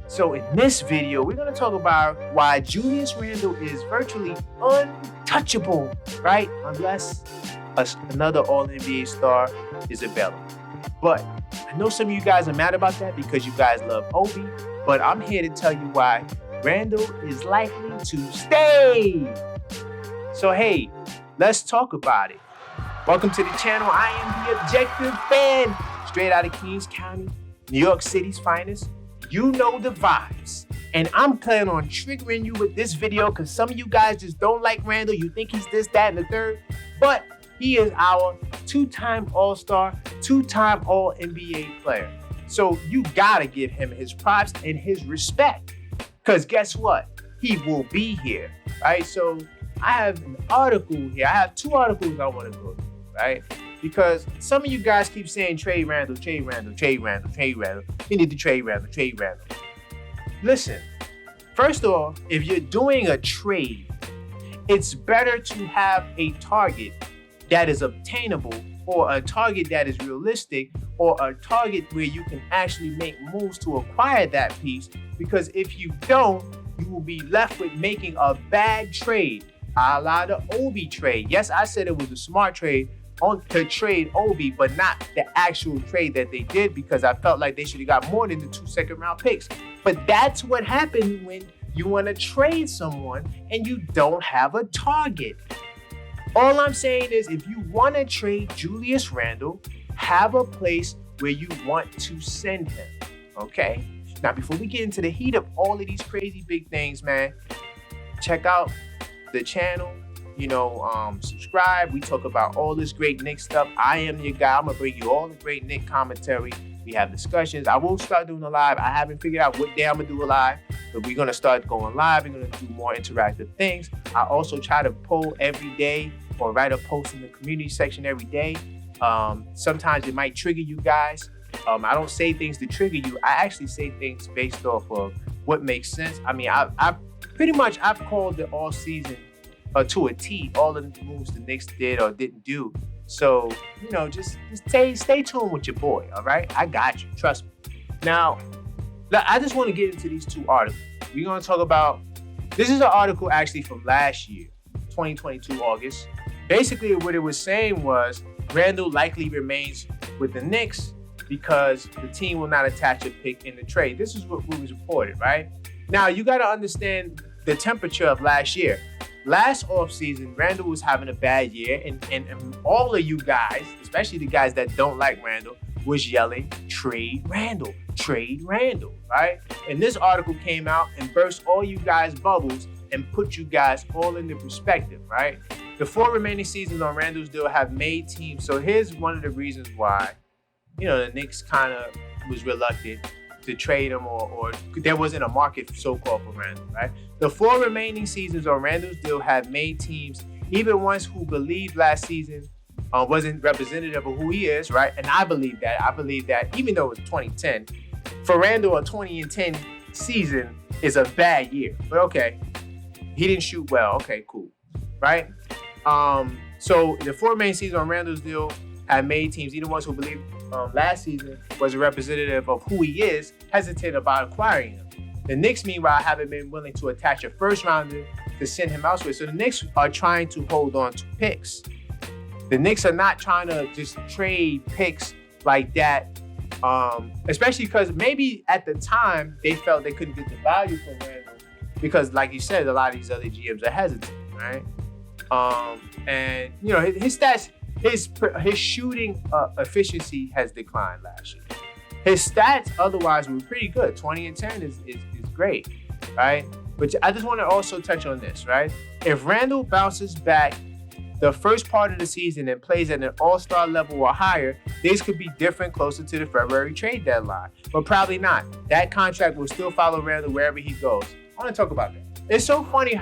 So in this video, we're going to talk about why Julius Randle is virtually untouchable, right? Unless another All-NBA star is available. But I know some of you guys are mad about that because you guys love Obi, but I'm here to tell you why Randle is likely to stay. So hey, let's talk about it. Welcome to the channel. I am the Objective Fan, straight out of Kings County, New York City's finest. You know the vibes. And I'm planning on triggering you with this video because some of you guys just don't like Randle. You think he's this, that, and the third. But he is our two-time All-Star, two-time All-NBA player. So you gotta give him his props and his respect. Because guess what? He will be here, right? So I have an article here. I have two articles I want to go through, right? Because some of you guys keep saying trade Randle, trade Randle, trade Randle, trade Randle. You need to trade Randle, trade Randle. Listen, first off, if you're doing a trade, it's better to have a target that is obtainable, or a target that is realistic, or a target where you can actually make moves to acquire that piece. Because if you don't, you will be left with making a bad trade, a la the Obi trade. Yes, I said it was a smart trade to trade Obi, but not the actual trade that they did, because I felt like they should have got more than the 2 second-round picks. But that's what happened when you want to trade someone and you don't have a target. All I'm saying is, if you want to trade Julius Randle, have a place where you want to send him, okay? Now, before we get into the heat of all of these crazy big things, man, check out the channel, subscribe. We talk about all this great Knicks stuff. I am your guy. I'm going to bring you all the great Knicks commentary. We have discussions. I will start doing a live. I haven't figured out what day I'm going to do a live, but we're going to start going live. We're going to do more interactive things. I also try to poll every day or write a post in the community section every day. Sometimes it might trigger you guys. I don't say things to trigger you. I actually say things based off of what makes sense. I mean, I've called it all season to a T, all the moves the Knicks did or didn't do. So, just stay tuned with your boy, all right? I got you, trust me. Now, I just want to get into these two articles. We're going to talk about, this is an article actually from last year, 2022 August. Basically, what it was saying was Randle likely remains with the Knicks because the team will not attach a pick in the trade. This is what was reported, right? Now, you got to understand the temperature of last year. Last offseason, Randle was having a bad year, and all of you guys, especially the guys that don't like Randle, was yelling, trade Randle, right? And this article came out and burst all you guys' bubbles and put you guys all into perspective, right? The 4 remaining seasons on Randle's deal have made teams. So here's one of the reasons why, the Knicks kind of was reluctant to trade him, or there wasn't a market so-called for Randle, right? The 4 remaining seasons on Randle's deal have made teams, even ones who believed last season wasn't representative of who he is, right? And I believe that, even though it was 2010, for Randle, a 2010 season is a bad year. But okay, he didn't shoot well. Okay, cool, right? So the 4 main seasons on Randle's deal have made teams, even ones who believed last season was a representative of who he is, hesitant about acquiring him. The Knicks, meanwhile, haven't been willing to attach a first rounder to send him elsewhere. So the Knicks are trying to hold on to picks. The Knicks are not trying to just trade picks like that, especially because maybe at the time they felt they couldn't get the value from Randle because, like you said, a lot of these other GMs are hesitant, right? And his stats, his shooting efficiency has declined last year. His stats otherwise were pretty good. 20 and 10 is great, right? But I just want to also touch on this, right? If Randle bounces back the first part of the season and plays at an all-star level or higher, things could be different closer to the February trade deadline, but probably not. That contract will still follow Randle wherever he goes. I want to talk about that. It's so funny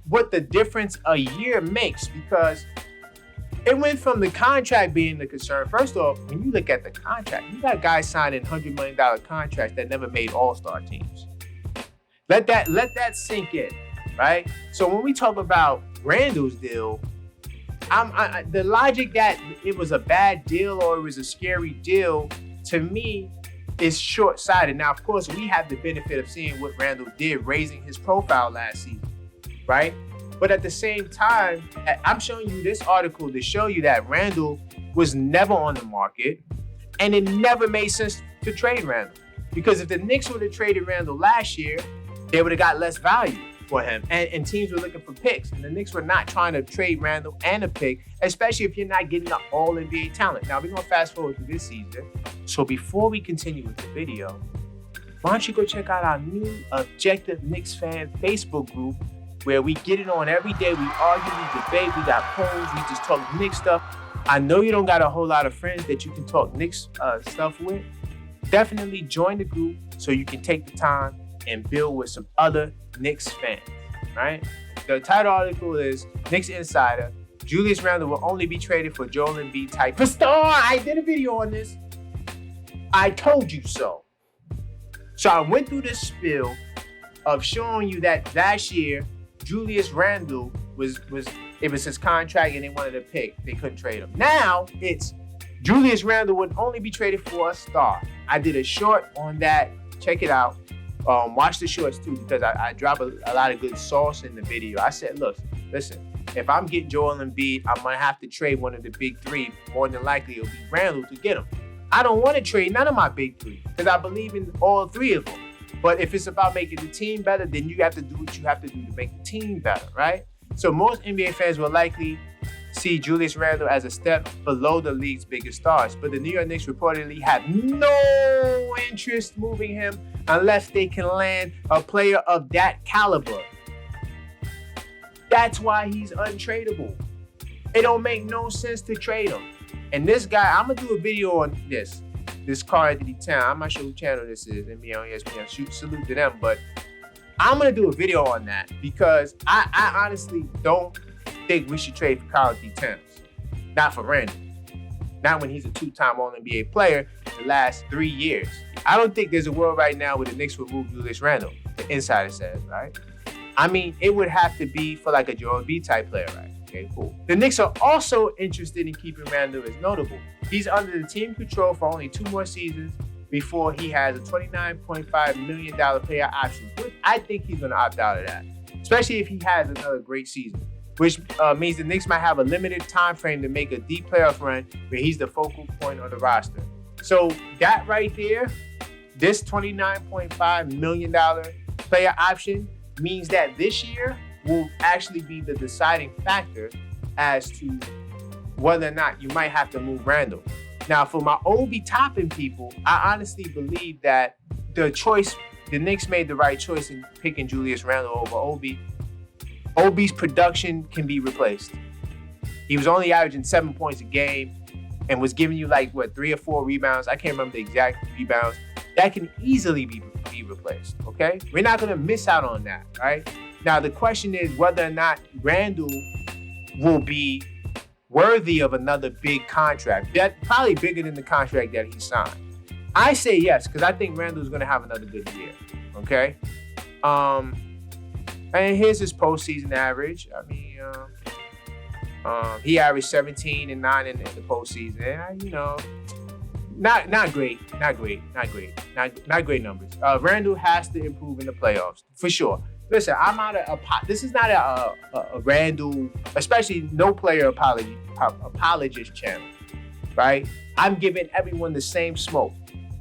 what the difference a year makes, because it went from the contract being the concern. First off, when you look at the contract, you got guys signing $100 million contracts that never made all-star teams. Let that sink in, right? So when we talk about Randle's deal, the logic that it was a bad deal or it was a scary deal, to me, is short-sighted. Now, of course, we have the benefit of seeing what Randle did, raising his profile last season, right? But at the same time, I'm showing you this article to show you that Randle was never on the market, and it never made sense to trade Randle. Because if the Knicks would have traded Randle last year, they would have got less value for him. And teams were looking for picks. And the Knicks were not trying to trade Randle and a pick, especially if you're not getting the all-NBA talent. Now, we're going to fast forward to this season. So before we continue with the video, why don't you go check out our new Objective Knicks fan Facebook group, where we get it on every day. We argue, we debate, we got polls, we just talk Knicks stuff. I know you don't got a whole lot of friends that you can talk Knicks stuff with. Definitely join the group so you can take the time and build with some other Knicks fans, right? The title article is Knicks Insider. Julius Randle will only be traded for Joel Embiid type of star. I did a video on this. I told you so. So I went through this spiel of showing you that last year, Julius Randle was his contract and they wanted a pick. They couldn't trade him. Now it's Julius Randle would only be traded for a star. I did a short on that. Check it out. Watch the shorts too, because I drop a lot of good sauce in the video. I said, look, listen, if I'm getting Joel Embiid, I'm going to have to trade one of the big three. More than likely, it'll be Randle to get him. I don't want to trade none of my big three because I believe in all three of them. But if it's about making the team better, then you have to do what you have to do to make the team better, right? So most NBA fans will likely see Julius Randle as a step below the league's biggest stars. But the New York Knicks reportedly have no interest moving him unless they can land a player of that caliber. That's why he's untradeable. It don't make no sense to trade him. And this guy, I'm going to do a video on this card that he town. I'm not sure who channel this is. NBA on ESPN. Salute to them. But I'm going to do a video on that because I honestly don't think we should trade for Karl D. Towns. Not for Randle. Not when he's a two-time All-NBA player in the last 3 years. I don't think there's a world right now where the Knicks would move Julius Randle, the insider says, right? I mean, it would have to be for like a Joel Embiid type player, right? Okay, cool. The Knicks are also interested in keeping Randle as notable. He's under the team control for only 2 more seasons before he has a $29.5 million player option. I think he's going to opt out of that, especially if he has another great season, which means the Knicks might have a limited time frame to make a deep playoff run where he's the focal point of the roster. So that right there, this $29.5 million player option means that this year will actually be the deciding factor as to whether or not you might have to move Randle. Now, for my Obi Topin people, I honestly believe that the Knicks made the right choice in picking Julius Randle over Obi. Obi's production can be replaced. He was only averaging 7 points a game and was giving you 3 or 4 rebounds. I can't remember the exact rebounds. That can easily be replaced, okay? We're not going to miss out on that, right? Now, the question is whether or not Randle will be worthy of another big contract. That probably bigger than the contract that he signed. I say yes, because I think Randle's going to have another good year, okay? And here's his postseason average. I mean, he averaged 17 and 9 in the postseason. Not great numbers. Randle has to improve in the playoffs for sure. Listen, I'm not this is not a Randle, especially no player apologist channel, right? I'm giving everyone the same smoke.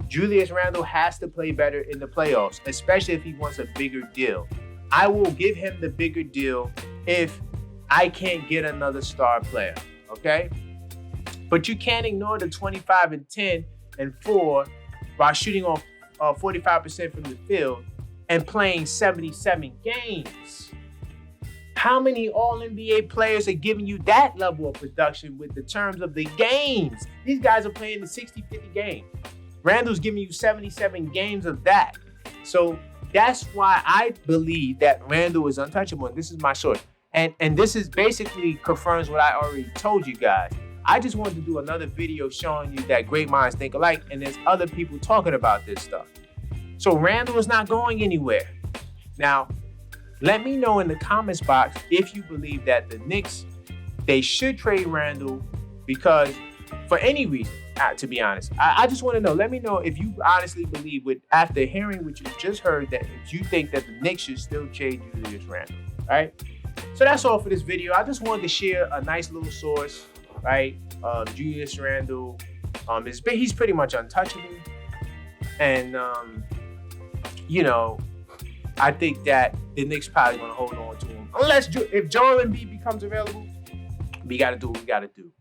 Julius Randle has to play better in the playoffs, especially if he wants a bigger deal. I will give him the bigger deal if I can't get another star player, okay? But you can't ignore the 25 and 10 and 4 while shooting off 45% from the field and playing 77 games. How many All-NBA players are giving you that level of production with the terms of the games? These guys are playing the 60-50 games. Randle's giving you 77 games of that. So that's why I believe that Randle is untouchable. And this is my source. And this is basically confirms what I already told you guys. I just wanted to do another video showing you that great minds think alike, and there's other people talking about this stuff. So Randle is not going anywhere. Now, let me know in the comments box if you believe that the Knicks, they should trade Randle because for any reason. to be honest. I just want to know. Let me know if you honestly believe, after hearing what you just heard, that if you think that the Knicks should still trade Julius Randle. All right. So that's all for this video. I just wanted to share a nice little source, right? Julius Randle, he's pretty much untouchable, and I think that the Knicks probably gonna hold on to him unless if Joel Embiid becomes available. We gotta do what we gotta do,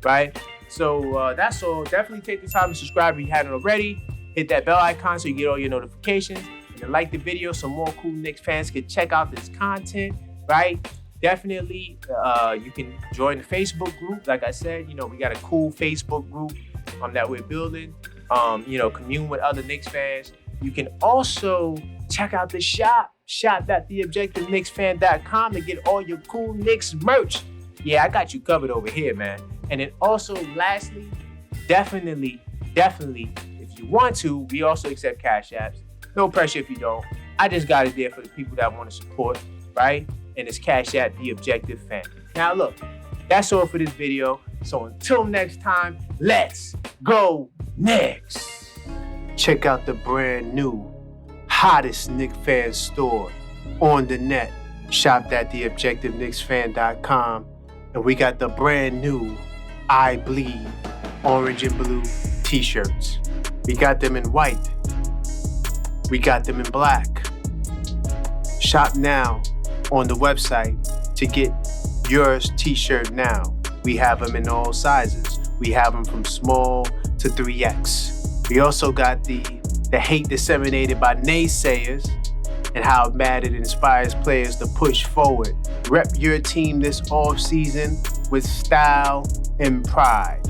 right? So that's all. Definitely take the time to subscribe if you hadn't already. Hit that bell icon so you get all your notifications. And like the video so more cool Knicks fans can check out this content, right? Definitely, you can join the Facebook group. Like I said, we got a cool Facebook group that we're building. Commune with other Knicks fans. You can also check out the shop.theobjectiveknicksfan.com to get all your cool Knicks merch. Yeah, I got you covered over here, man. And then also, lastly, definitely, if you want to, we also accept Cash Apps. No pressure if you don't. I just got it there for the people that want to support, right? And it's Cash App, The Objective Fan. Now, look, that's all for this video. So until next time, let's go Knicks. Check out the brand new, hottest Knicks fan store on the net. Shop.theobjectiveknicksfan.com. And we got the brand new I Bleed orange and blue t-shirts. We got them in white. We got them in black. Shop now on the website to get yours t-shirt now. We have them in all sizes. We have them from small to 3X. We also got the hate disseminated by naysayers and how mad it inspires players to push forward. Rep your team this off-season with style and pride.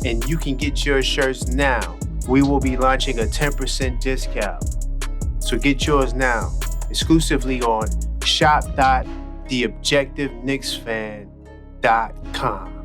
And you can get your shirts now. We will be launching a 10% discount. So get yours now, exclusively on shop.theobjectiveknicksfan.com.